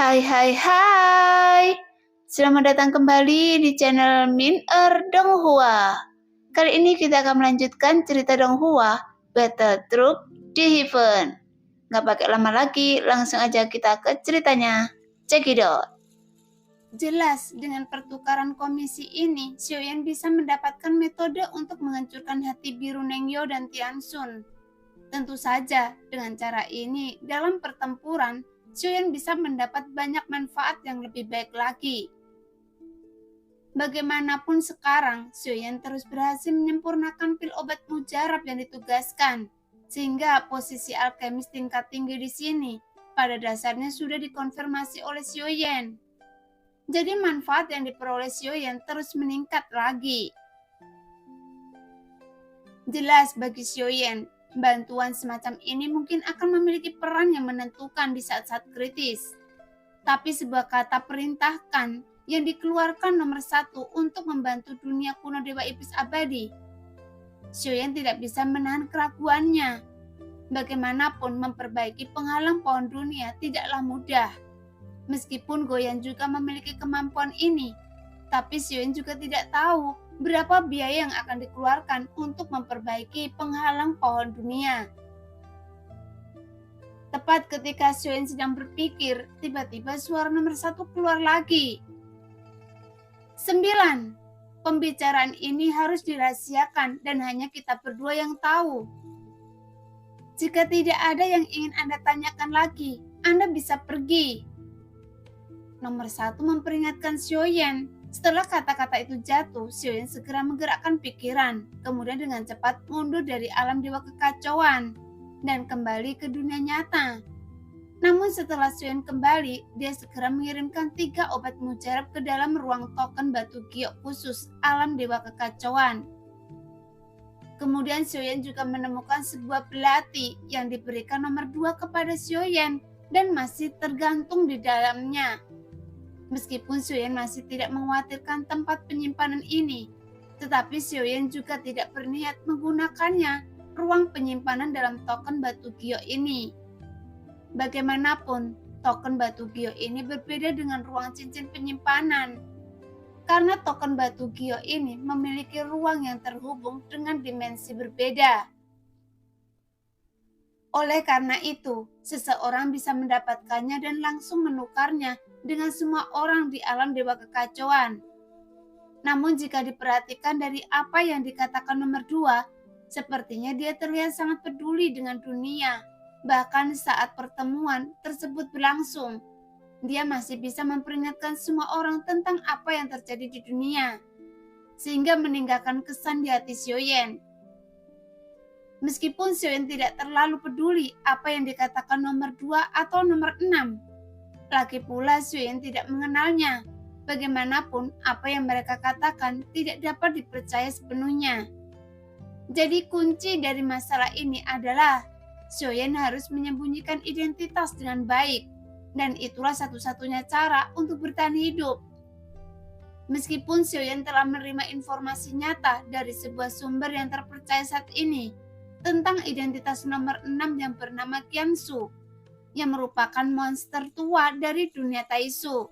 Hai hai hai. Selamat datang kembali di channel Min Donghua. Kali ini kita akan melanjutkan cerita Donghua, Battle Troop di Heaven. Nggak pakai lama lagi, langsung aja kita ke ceritanya. Check it out. Jelas, dengan pertukaran komisi ini, Xiaoyan bisa mendapatkan metode untuk menghancurkan hati biru Nengyo dan Tianxun. Tentu saja, dengan cara ini, dalam pertempuran, Xiaoyan bisa mendapat banyak manfaat yang lebih baik lagi. Bagaimanapun sekarang, Xiaoyan terus berhasil menyempurnakan pil obat mujarab yang ditugaskan, sehingga posisi alkemis tingkat tinggi di sini pada dasarnya sudah dikonfirmasi oleh Xiaoyan. Jadi manfaat yang diperoleh Xiaoyan terus meningkat lagi. Jelas bagi Xiaoyan, bantuan semacam ini mungkin akan memiliki peran yang menentukan di saat-saat kritis. Tapi sebuah kata perintahkan yang dikeluarkan nomor 1 untuk membantu dunia kuno Dewa Iblis Abadi. Xiaoyan tidak bisa menahan keraguannya. Bagaimanapun memperbaiki penghalang pohon dunia tidaklah mudah. Meskipun Goyan juga memiliki kemampuan ini, tapi Xiaoyan juga tidak tahu berapa biaya yang akan dikeluarkan untuk memperbaiki penghalang pohon dunia. Tepat ketika Xiaoyan sedang berpikir, tiba-tiba suara nomor 1 keluar lagi. 9. Pembicaraan ini harus dirahasiakan dan hanya kita berdua yang tahu. Jika tidak ada yang ingin Anda tanyakan lagi, Anda bisa pergi. Nomor 1 memperingatkan Xiaoyan. Setelah kata-kata itu jatuh, Xiaoyan segera menggerakkan pikiran, kemudian dengan cepat mundur dari alam dewa kekacauan dan kembali ke dunia nyata. Namun setelah Xiaoyan kembali, dia segera mengirimkan 3 obat mujarab ke dalam ruang token batu giok khusus alam dewa kekacauan. Kemudian Xiaoyan juga menemukan sebuah belati yang diberikan nomor 2 kepada Xiaoyan dan masih tergantung di dalamnya. Meskipun Xiaoyan masih tidak mengkhawatirkan tempat penyimpanan ini, tetapi Xiaoyan juga tidak berniat menggunakannya ruang penyimpanan dalam token batu giok ini. Bagaimanapun, token batu giok ini berbeda dengan ruang cincin penyimpanan. Karena token batu giok ini memiliki ruang yang terhubung dengan dimensi berbeda. Oleh karena itu, seseorang bisa mendapatkannya dan langsung menukarnya dengan semua orang di alam dewa kekacauan. Namun jika diperhatikan dari apa yang dikatakan nomor 2, sepertinya dia terlihat sangat peduli dengan dunia. Bahkan saat pertemuan tersebut berlangsung, dia masih bisa memperingatkan semua orang tentang apa yang terjadi di dunia, sehingga meninggalkan kesan di hati Xiaoyan. Meskipun Xiaoyan tidak terlalu peduli apa yang dikatakan nomor 2 atau nomor 6, lagi pula Xiaoyan tidak mengenalnya. Bagaimanapun apa yang mereka katakan tidak dapat dipercaya sepenuhnya. Jadi kunci dari masalah ini adalah Xiaoyan harus menyembunyikan identitas dengan baik, dan itulah satu-satunya cara untuk bertahan hidup. Meskipun Xiaoyan telah menerima informasi nyata dari sebuah sumber yang terpercaya saat ini tentang identitas nomor 6 yang bernama Qiansu, yang merupakan monster tua dari dunia Taisu.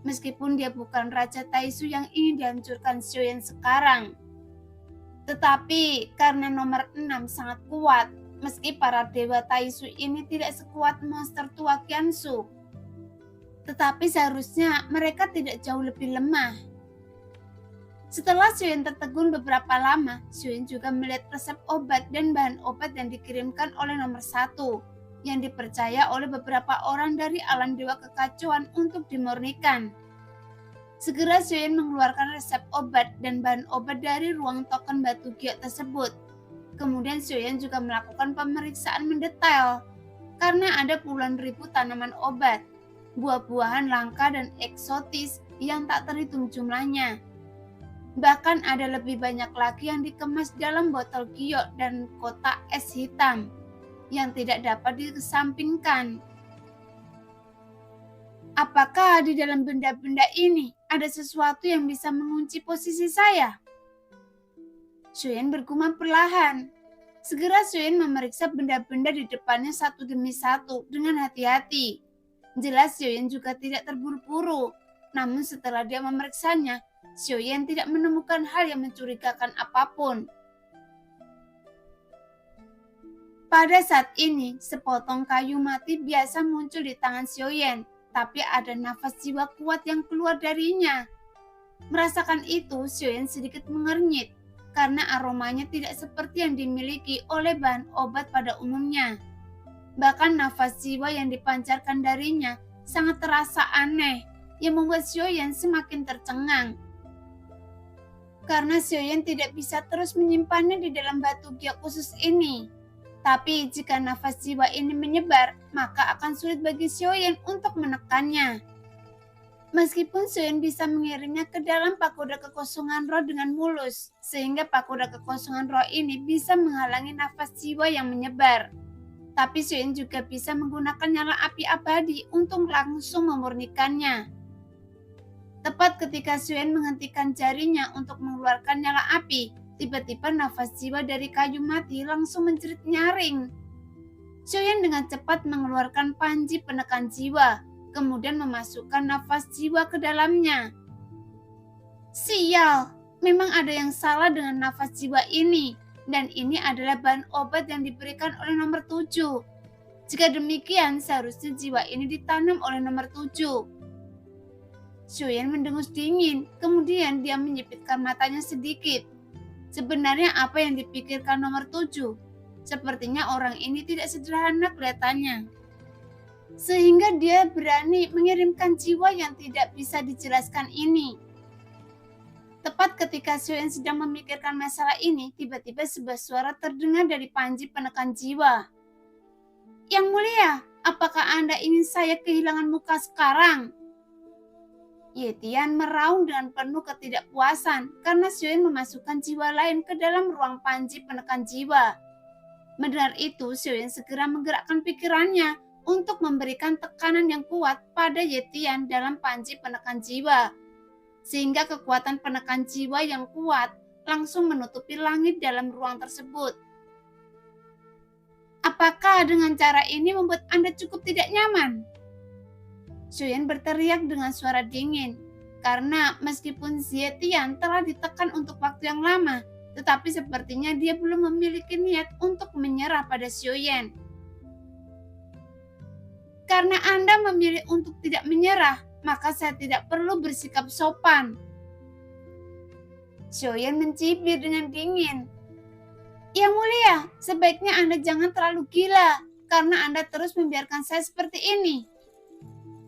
Meskipun dia bukan Raja Taisu yang ingin dihancurkan Xiaoyan sekarang. Tetapi karena nomor 6 sangat kuat, meski para dewa Taisu ini tidak sekuat monster tua Qiansu. Tetapi seharusnya mereka tidak jauh lebih lemah. Setelah Xiaoyan tertegun beberapa lama, Xiaoyan juga melihat resep obat dan bahan obat yang dikirimkan oleh nomor 1, yang dipercaya oleh beberapa orang dari alam dewa kekacauan untuk dimurnikan. Segera Xiaoyan mengeluarkan resep obat dan bahan obat dari ruang token batu giok tersebut. Kemudian Xiaoyan juga melakukan pemeriksaan mendetail, karena ada puluhan ribu tanaman obat, buah-buahan langka dan eksotis yang tak terhitung jumlahnya. Bahkan ada lebih banyak lagi yang dikemas dalam botol giok dan kotak es hitam yang tidak dapat dikesampingkan. Apakah di dalam benda-benda ini ada sesuatu yang bisa mengunci posisi saya? Xiaoyan bergumam perlahan. Segera Xiaoyan memeriksa benda-benda di depannya satu demi satu dengan hati-hati. Jelas Xiaoyan juga tidak terburu-buru. Namun setelah dia memeriksanya, Xiaoyan tidak menemukan hal yang mencurigakan apapun. Pada saat ini, sepotong kayu mati biasa muncul di tangan Xiaoyan, tapi ada nafas jiwa kuat yang keluar darinya. Merasakan itu, Xiaoyan sedikit mengernyit, karena aromanya tidak seperti yang dimiliki oleh bahan obat pada umumnya. Bahkan nafas jiwa yang dipancarkan darinya sangat terasa aneh, yang membuat Xiaoyan semakin tercengang. Karena Xiaoyan tidak bisa terus menyimpannya di dalam batu giok khusus ini. Tapi jika nafas jiwa ini menyebar, maka akan sulit bagi Xiaoyan untuk menekannya. Meskipun Xiaoyan bisa mengirimnya ke dalam pagoda kekosongan roh dengan mulus, sehingga pagoda kekosongan roh ini bisa menghalangi nafas jiwa yang menyebar. Tapi Xiaoyan juga bisa menggunakan nyala api abadi untuk langsung memurnikannya. Tepat ketika Xiaoyan menghentikan jarinya untuk mengeluarkan nyala api, tiba-tiba nafas jiwa dari kayu mati langsung menjerit nyaring. Xiaoyan dengan cepat mengeluarkan panji penekan jiwa, kemudian memasukkan nafas jiwa ke dalamnya. Sial, memang ada yang salah dengan nafas jiwa ini, dan ini adalah bahan obat yang diberikan oleh nomor 7. Jika demikian, seharusnya jiwa ini ditanam oleh nomor 7. Xiaoyan mendengus dingin, kemudian dia menyipitkan matanya sedikit. Sebenarnya apa yang dipikirkan nomor 7? Sepertinya orang ini tidak sederhana kelihatannya. Sehingga dia berani mengirimkan jiwa yang tidak bisa dijelaskan ini. Tepat ketika Xiaoyan sedang memikirkan masalah ini, tiba-tiba sebuah suara terdengar dari panji penekan jiwa. Yang mulia, apakah Anda ingin saya kehilangan muka sekarang? Ye Tian meraung dengan penuh ketidakpuasan karena Xiaoyan memasukkan jiwa lain ke dalam ruang panji penekan jiwa. Mendengar itu, Xiaoyan segera menggerakkan pikirannya untuk memberikan tekanan yang kuat pada Ye Tian dalam panji penekan jiwa. Sehingga kekuatan penekan jiwa yang kuat langsung menutupi langit dalam ruang tersebut. Apakah dengan cara ini membuat Anda cukup tidak nyaman? Xiaoyan berteriak dengan suara dingin, karena meskipun Ye Tian telah ditekan untuk waktu yang lama, tetapi sepertinya dia belum memiliki niat untuk menyerah pada Xiaoyan. Karena Anda memilih untuk tidak menyerah, maka saya tidak perlu bersikap sopan. Xiaoyan mencibir dengan dingin. Yang mulia, sebaiknya Anda jangan terlalu gila, karena Anda terus membiarkan saya seperti ini.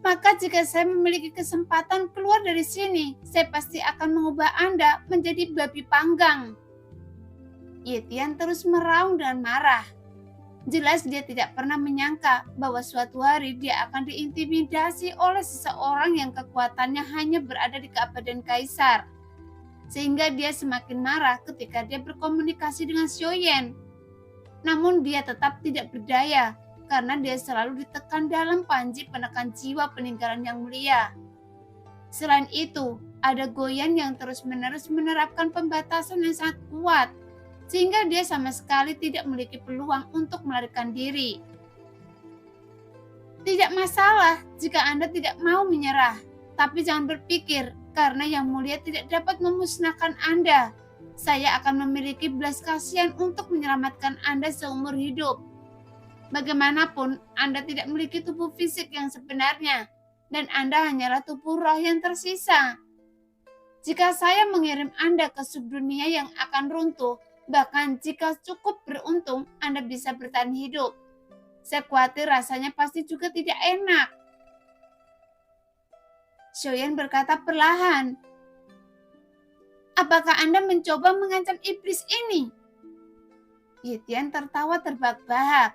Maka jika saya memiliki kesempatan keluar dari sini, saya pasti akan mengubah Anda menjadi babi panggang. Ye Tian terus meraung dengan marah. Jelas dia tidak pernah menyangka bahwa suatu hari dia akan diintimidasi oleh seseorang yang kekuatannya hanya berada di keabadian kaisar. Sehingga dia semakin marah ketika dia berkomunikasi dengan Xiaoyan. Namun dia tetap tidak berdaya, karena dia selalu ditekan dalam panji penekan jiwa peninggalan yang mulia. Selain itu, ada Goyan yang terus-menerus menerapkan pembatasan yang sangat kuat, sehingga dia sama sekali tidak memiliki peluang untuk melarikan diri. Tidak masalah jika Anda tidak mau menyerah, tapi jangan berpikir karena yang mulia tidak dapat memusnahkan Anda. Saya akan memiliki belas kasihan untuk menyelamatkan Anda seumur hidup. Bagaimanapun, Anda tidak memiliki tubuh fisik yang sebenarnya, dan Anda hanyalah tubuh roh yang tersisa. Jika saya mengirim Anda ke subdunia yang akan runtuh, bahkan jika cukup beruntung, Anda bisa bertahan hidup. Saya khawatir rasanya pasti juga tidak enak. Xiaoyan berkata perlahan. Apakah Anda mencoba mengancam iblis ini? Ye Tian tertawa terbahak-bahak.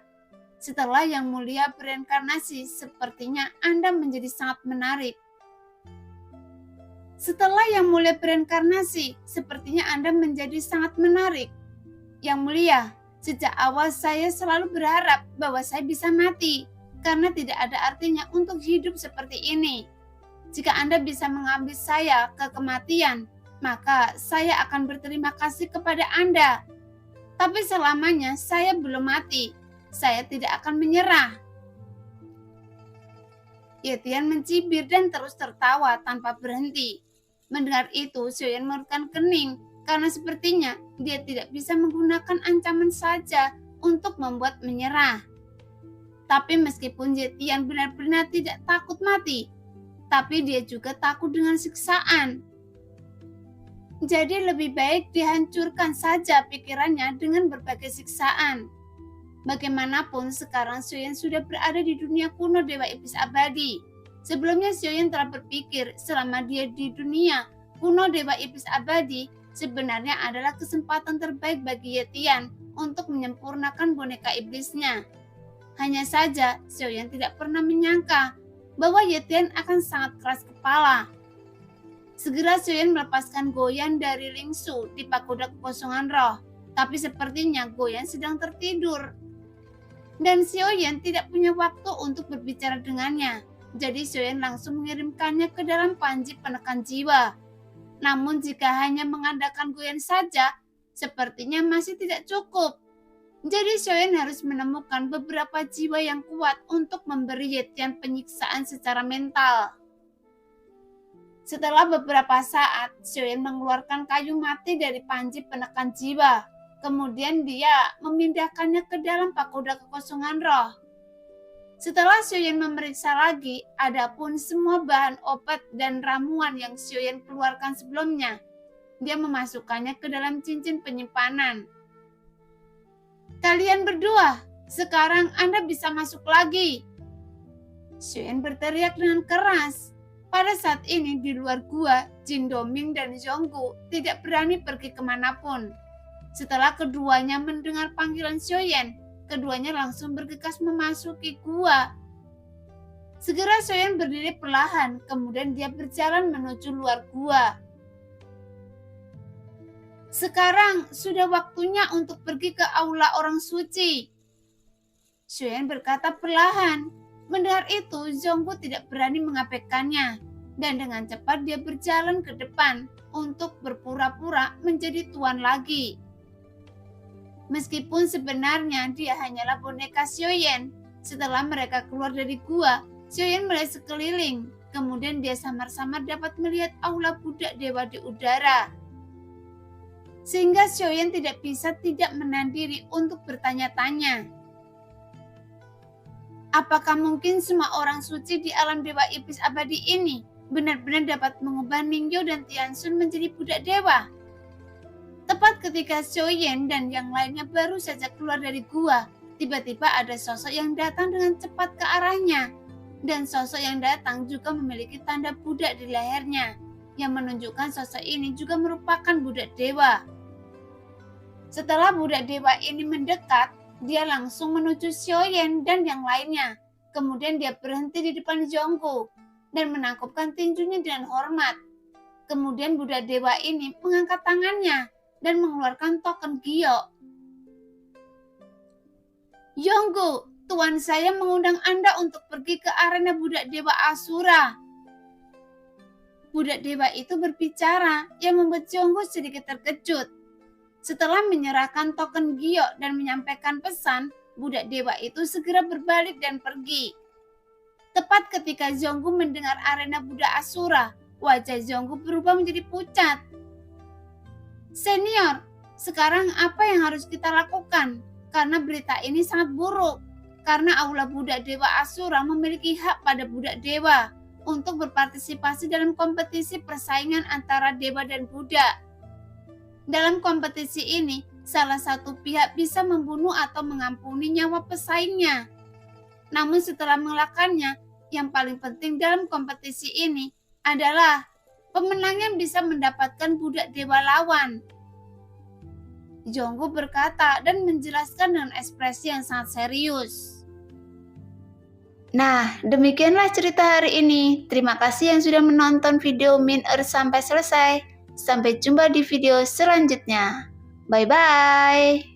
Setelah yang mulia bereinkarnasi, sepertinya Anda menjadi sangat menarik. Setelah yang mulia bereinkarnasi, sepertinya Anda menjadi sangat menarik. Yang mulia, sejak awal saya selalu berharap bahwa saya bisa mati, karena tidak ada artinya untuk hidup seperti ini. Jika Anda bisa mengambil saya ke kematian, maka saya akan berterima kasih kepada Anda. Tapi selamanya saya belum mati. Saya tidak akan menyerah. Ye-Tian mencibir dan terus tertawa tanpa berhenti. Mendengar itu, Xiaoyan mengerutkan kening karena sepertinya dia tidak bisa menggunakan ancaman saja untuk membuat menyerah. Tapi meskipun Ye-Tian benar-benar tidak takut mati, tapi dia juga takut dengan siksaan. Jadi lebih baik dihancurkan saja pikirannya dengan berbagai siksaan. Bagaimanapun sekarang Xiaoyan sudah berada di dunia kuno Dewa Iblis Abadi. Sebelumnya Xiaoyan telah berpikir selama dia di dunia kuno Dewa Iblis Abadi sebenarnya adalah kesempatan terbaik bagi Ye-Tian untuk menyempurnakan boneka iblisnya. Hanya saja Xiaoyan tidak pernah menyangka bahwa Ye-Tian akan sangat keras kepala. Segera Xiaoyan melepaskan Goyan dari Lingsu di pagoda kekosongan roh, tapi sepertinya Goyan sedang tertidur. Dan Xiaoyan tidak punya waktu untuk berbicara dengannya, jadi Xiaoyan langsung mengirimkannya ke dalam panji penekan jiwa. Namun jika hanya mengandalkan Goyan saja, sepertinya masih tidak cukup. Jadi Xiaoyan harus menemukan beberapa jiwa yang kuat untuk memberi Ye-Tian penyiksaan secara mental. Setelah beberapa saat, Xiaoyan mengeluarkan kayu mati dari panji penekan jiwa. Kemudian dia memindahkannya ke dalam pagoda kekosongan roh. Setelah Xiaoyan memeriksa lagi, adapun semua bahan obat dan ramuan yang Xiaoyan keluarkan sebelumnya, dia memasukkannya ke dalam cincin penyimpanan. Kalian berdua, sekarang Anda bisa masuk lagi. Xiaoyan berteriak dengan keras. Pada saat ini di luar gua, Jin Doming dan Zhonggu tidak berani pergi kemanapun. Setelah keduanya mendengar panggilan Xiaoyan, keduanya langsung bergegas memasuki gua. Segera Xiaoyan berdiri perlahan, kemudian dia berjalan menuju luar gua. Sekarang sudah waktunya untuk pergi ke aula orang suci. Xiaoyan berkata perlahan. Mendengar itu, Zhonggu tidak berani mengabaikannya, dan dengan cepat dia berjalan ke depan untuk berpura-pura menjadi tuan lagi. Meskipun sebenarnya dia hanyalah boneka Xiaoyan, setelah mereka keluar dari gua, Xiaoyan melihat sekeliling, kemudian dia samar-samar dapat melihat aula budak dewa di udara. Sehingga Xiaoyan tidak bisa tidak menahan diri untuk bertanya-tanya. Apakah mungkin semua orang suci di alam Dewa Iblis Abadi ini benar-benar dapat mengubah Ningyo dan Tianxun menjadi budak dewa? Tepat ketika Xiaoyan dan yang lainnya baru saja keluar dari gua, tiba-tiba ada sosok yang datang dengan cepat ke arahnya. Dan sosok yang datang juga memiliki tanda budak di lehernya, yang menunjukkan sosok ini juga merupakan budak dewa. Setelah budak dewa ini mendekat, dia langsung menuju Xiaoyan dan yang lainnya. Kemudian dia berhenti di depan Zhonggu dan menangkupkan tinjunya dengan hormat. Kemudian budak dewa ini mengangkat tangannya dan mengeluarkan token Gyo. Zhonggu, tuan saya mengundang Anda untuk pergi ke arena budak dewa Asura. Budak dewa itu berbicara yang membuat Zhonggu sedikit terkejut. Setelah menyerahkan token Gyo dan menyampaikan pesan, budak dewa itu segera berbalik dan pergi. Tepat ketika Zhonggu mendengar arena budak Asura, wajah Zhonggu berubah menjadi pucat. Senior, sekarang apa yang harus kita lakukan? Karena berita ini sangat buruk. Karena aula budak dewa Asura memiliki hak pada budak dewa untuk berpartisipasi dalam kompetisi persaingan antara dewa dan budak. Dalam kompetisi ini, salah satu pihak bisa membunuh atau mengampuni nyawa pesaingnya. Namun setelah mengalahkannya, yang paling penting dalam kompetisi ini adalah pemenang yang bisa mendapatkan budak dewa lawan. Zhonggu berkata dan menjelaskan dengan ekspresi yang sangat serius. Nah, demikianlah cerita hari ini. Terima kasih yang sudah menonton video Min Earth sampai selesai. Sampai jumpa di video selanjutnya. Bye-bye.